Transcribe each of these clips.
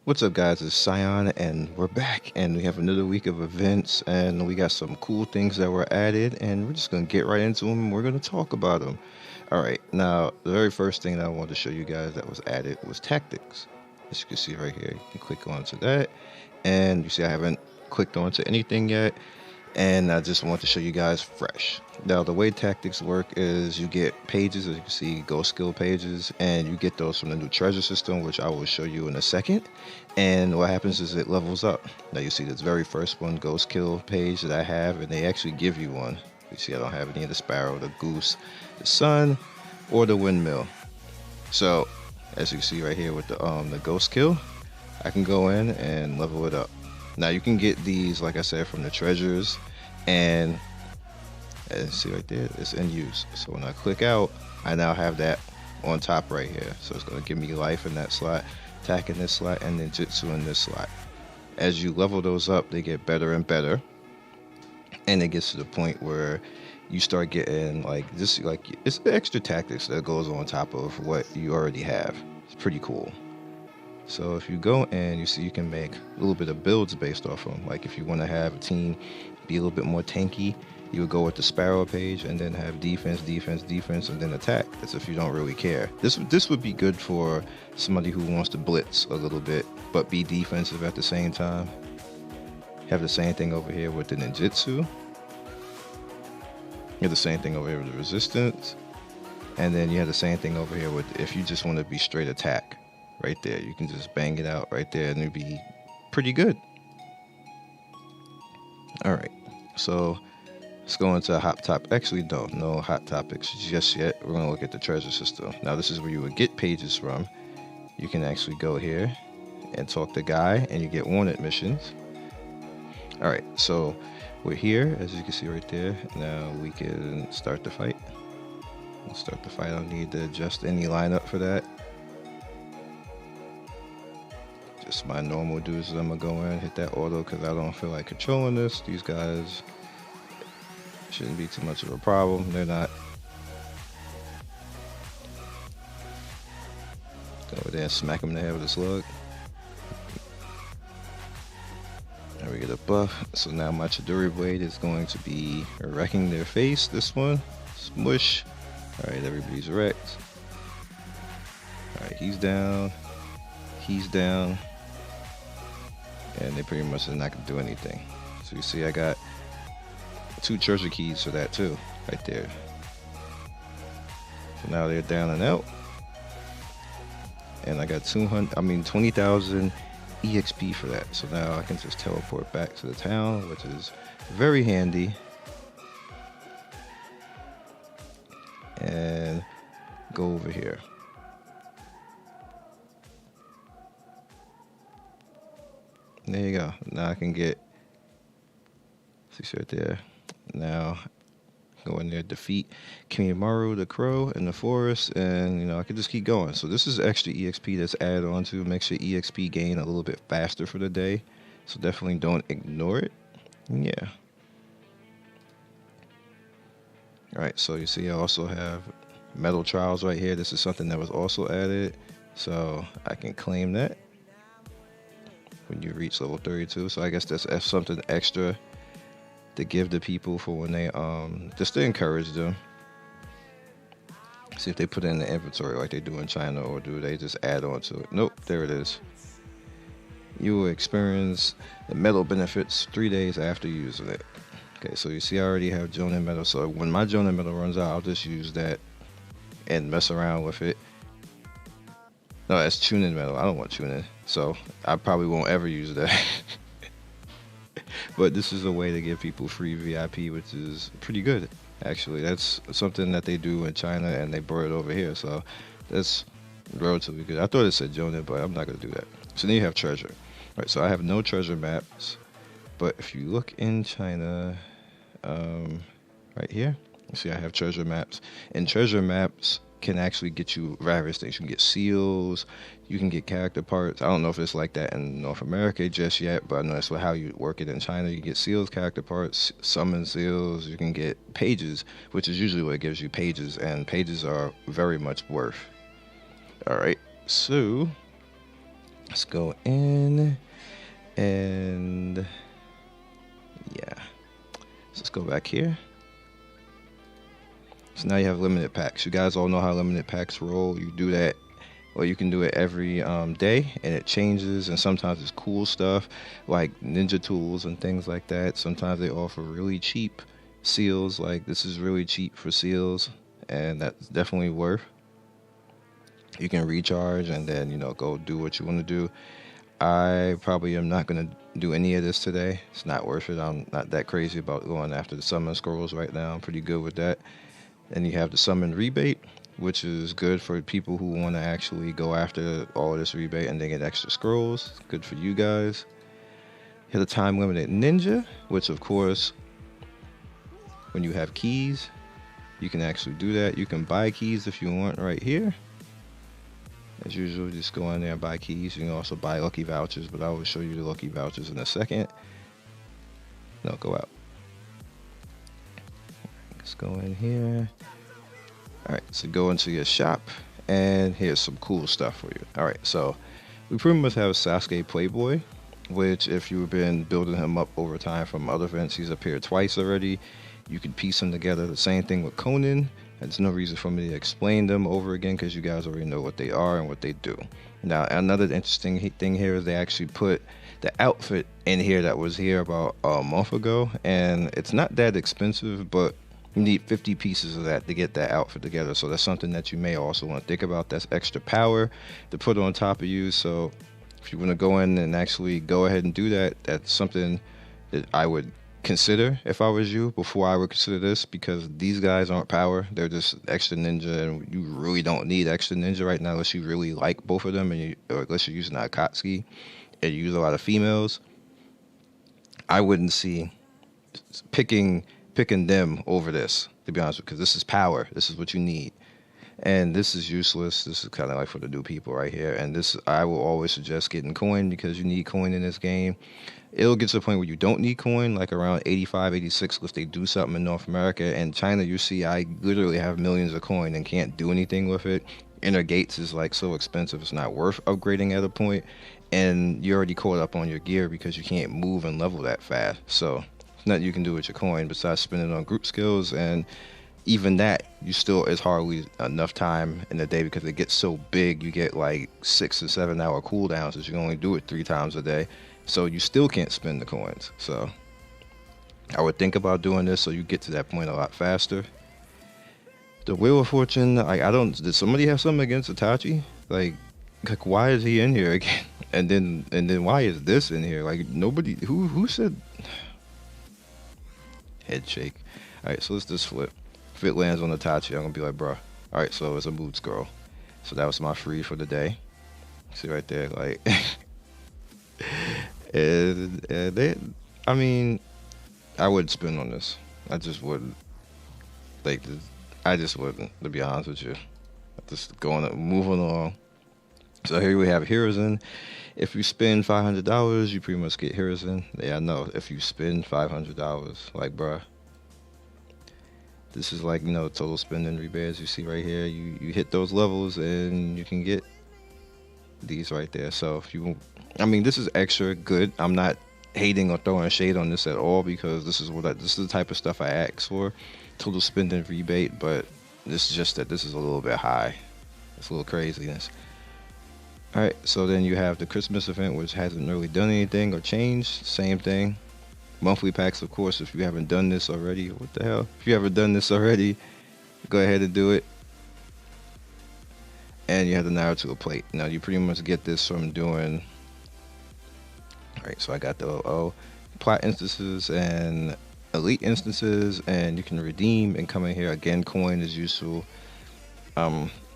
What's up, guys? It's Scion, and we're back, and we have another week of events, and we got some cool things that were added, and we're just gonna get right into them. And we're gonna talk about them. All right. Now, the very first thing that I wanted to show you guys that was added was tactics. As you can see right here, you can click onto that, and you see I haven't clicked onto anything yet, and I just want to show you guys fresh. Now, the way tactics work is you get pages, as you can see, ghost skill pages, and you get those from the new treasure system, which I will show you in a second. And what happens is it levels up. Now, you see this very first one, ghost kill page that I have, and they actually give you one. You see, I don't have any of the sparrow, the goose, the sun, or the windmill. So, as you can see right here with the ghost kill, I can go in and level it up. Now you can get these, like I said, from the treasures, and as you see right there, it's in use. So when I click out, I now have that on top right here. So it's going to give me life in that slot, attack in this slot, and then jitsu in this slot. As you level those up, they get better and better, and it gets to the point where you start getting like this, like it's extra tactics that goes on top of what you already have. It's pretty cool. So if you go and you see you can make a little bit of builds based off them. Like if you want to have a team be a little bit more tanky, you would go with the sparrow page and then have defense, defense, defense, and then attack. That's if you don't really care. This would be good for somebody who wants to blitz a little bit, but be defensive at the same time. Have the same thing over here with the ninjutsu. You have the same thing over here with the resistance. And then you have the same thing over here with if you just want to be straight attack. Right there, you can just bang it out right there and it'd be pretty good. All right, so let's go into hot top. Actually, no hot topics just yet. We're gonna look at the treasure system. Now, this is where you would get pages from. You can actually go here and talk to Guy, and you get wanted missions. All right, so we're here, as you can see right there. Now we can start the fight. We'll start the fight. I don't need to adjust any lineup for that. Just my normal dudes. I'm gonna go in, hit that auto because I don't feel like controlling this. These guys shouldn't be too much of a problem. They're not. Go over there and smack them in the head with a slug. There we get a buff. So now my Chidori blade is going to be wrecking their face. This one, smush. All right, everybody's wrecked. All right, he's down. He's down. And they pretty much are not gonna do anything. So you see I got 2 treasure keys for that too, right there. So now they're down and out. And I got 20,000 EXP for that. So now I can just teleport back to the town, which is very handy. And go over here. There you go. Now I can get, see right there. Now go in there, defeat Kimimaru the crow in the forest, and I can just keep going. So this is extra EXP that's added on to makes your EXP gain a little bit faster for the day. So definitely don't ignore it. Yeah. All right. So you see, I also have metal trials right here. This is something that was also added, so I can claim that when you reach level 32. So I guess that's something extra to give the people for when they just to encourage them. See if they put it in the inventory like they do in China, or do they just add on to it. Nope, there it is. You will experience the metal benefits 3 days after using it. Okay, so you see I already have Jonin metal, so when my Jonin metal runs out, I'll just use that and mess around with it. No, that's tuning metal. I don't want tuning, so I probably won't ever use that. But this is a way to give people free VIP, which is pretty good, actually. That's something that they do in China, and they brought it over here, so that's relatively good. I thought it said Jonin, but I'm not going to do that. So then you have treasure. All right, so I have no treasure maps, but if you look in China, right here, you see I have treasure maps, and treasure maps can actually get you various things. You can get seals, you can get character parts. I don't know if it's like that in North America just yet, but I know that's how you work it in China. You get seals, character parts, summon seals. You can get pages, which is usually what gives you pages, and pages are very much worth. All right, so Let's go in and yeah. So let's go back here. So now you have limited packs. You guys all know how limited packs roll. You do that, or you can do it every day, and it changes. And sometimes it's cool stuff like ninja tools and things like that. Sometimes they offer really cheap seals. Like this is really cheap for seals, and that's definitely worth. You can recharge and then go do what you want to do. I probably am not gonna do any of this today. It's not worth it. I'm not that crazy about going after the summon scrolls right now. I'm pretty good with that. And you have the summon rebate, which is good for people who want to actually go after all this rebate and then get extra scrolls. Good for you guys. Hit a time limited ninja, which of course, when you have keys, you can actually do that. You can buy keys if you want right here. As usual, just go in there and buy keys. You can also buy lucky vouchers, but I will show you the lucky vouchers in a second. No, go out. Let's go in here. All right, so go into your shop, and here's some cool stuff for you. All right, so we pretty much have Sasuke Playboy, which if you've been building him up over time from other events, he's appeared twice already. You can piece them together. The same thing with Conan. There's no reason for me to explain them over again because you guys already know what they are and what they do. Now, another interesting thing here is they actually put the outfit in here that was here about a month ago, and it's not that expensive, but you need 50 pieces of that to get that outfit together. So that's something that you may also want to think about. That's extra power to put on top of you. So if you want to go in and actually go ahead and do that, that's something that I would consider if I was you before I would consider this, because these guys aren't power. They're just extra ninja, and you really don't need extra ninja right now unless you really like both of them, or unless you're using Akatsuki and you use a lot of females. I wouldn't see picking them over this, to be honest, because this is power. This is what you need. And this is useless. This is kind of like for the new people right here. And this, I will always suggest getting coin, because you need coin in this game. It'll get to the point where you don't need coin, like around 85, 86, if they do something in North America. And China, you see, I literally have millions of coin and can't do anything with it. Inner Gates is like so expensive, it's not worth upgrading at a point. And you're already caught up on your gear because you can't move and level that fast. So there's nothing you can do with your coin besides spending on group skills, and even that, you still is hardly enough time in the day because it gets so big. You get like 6 or 7 hour cooldowns, as you can only do it 3 times a day. So you still can't spend the coins. So I would think about doing this so you get to that point a lot faster. The Wheel of Fortune, did somebody have something against Itachi? Like why is he in here again? And then why is this in here? Like nobody, who said? Head shake. All right, so let's just flip. If it lands on Itachi, I'm gonna be like, bruh. All right, so it's a mood scroll. So that was my free for the day. See right there, like, I mean, I would spend on this. I just wouldn't. Like, I just wouldn't, to be honest with you. Just moving along. So here we have Hiruzen. If you spend $500, you pretty much get Hiruzen. Yeah, I know. If you spend $500, like, bruh. This is like, total spending rebates. You see right here, you hit those levels and you can get these right there. So if you, this is extra good. I'm not hating or throwing shade on this at all, because this is the type of stuff I ask for, total spending rebate. But this is just that this is a little bit high. It's a little craziness. All right, so then you have the Christmas event, which hasn't really done anything or changed. Same thing. Monthly packs, of course, if you haven't done this already. What the hell? If you haven't done this already, go ahead and do it. And you have the Naruto plate. Now, you pretty much get this from doing... Alright, so I got the plot instances and elite instances, and you can redeem and come in here. Again, coin is useful.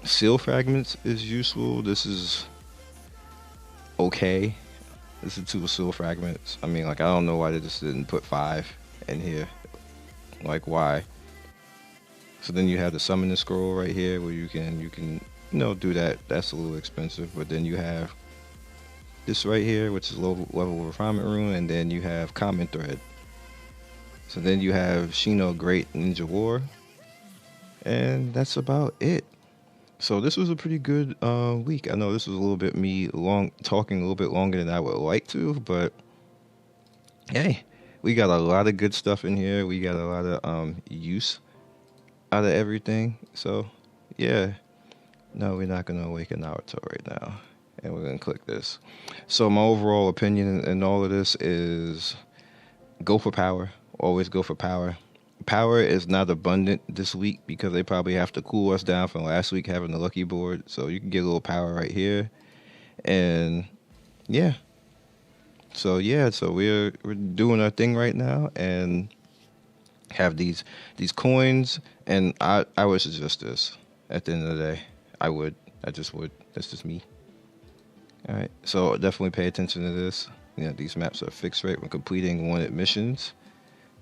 Seal fragments is useful. This is okay. This is 2 seal fragments. I don't know why they just didn't put 5 in here. Like, why? So then you have the summoning scroll right here, where you can do that. That's a little expensive. But then you have this right here, which is level refinement rune, and then you have common thread. So then you have Shino Great Ninja War, and that's about it. So this was a pretty good week. I know this was a little bit me long talking a little bit longer than I would like to, but hey, we got a lot of good stuff in here. We got a lot of use out of everything. So yeah, no, we're not gonna awaken Naruto right now, and we're gonna click this. So my overall opinion in all of this is go for power. Always go for power. Power is not abundant this week because they probably have to cool us down from last week having the lucky board. So you can get a little power right here, and yeah. So yeah, so we're doing our thing right now, and have these coins, and I would suggest this at the end of the day. I just would. That's just me. All right. So definitely pay attention to this. These maps are fixed rate when completing wanted missions.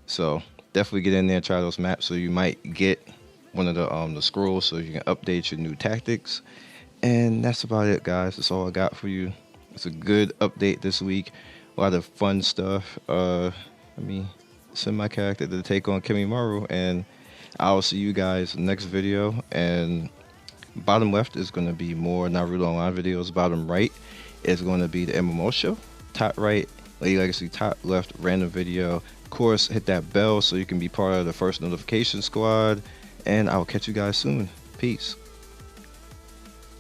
So definitely get in there and try those maps. So you might get one of the scrolls so you can update your new tactics. And that's about it, guys. That's all I got for you. It's a good update this week. A lot of fun stuff. Let me send my character to take on Kimimaru, and I'll see you guys next video. And bottom left is going to be more Naruto Online videos. Bottom right is going to be the MMO show. Top right, Lady Legacy. Top left, random video. Of course, hit that bell so you can be part of the first notification squad. And I'll catch you guys soon. Peace.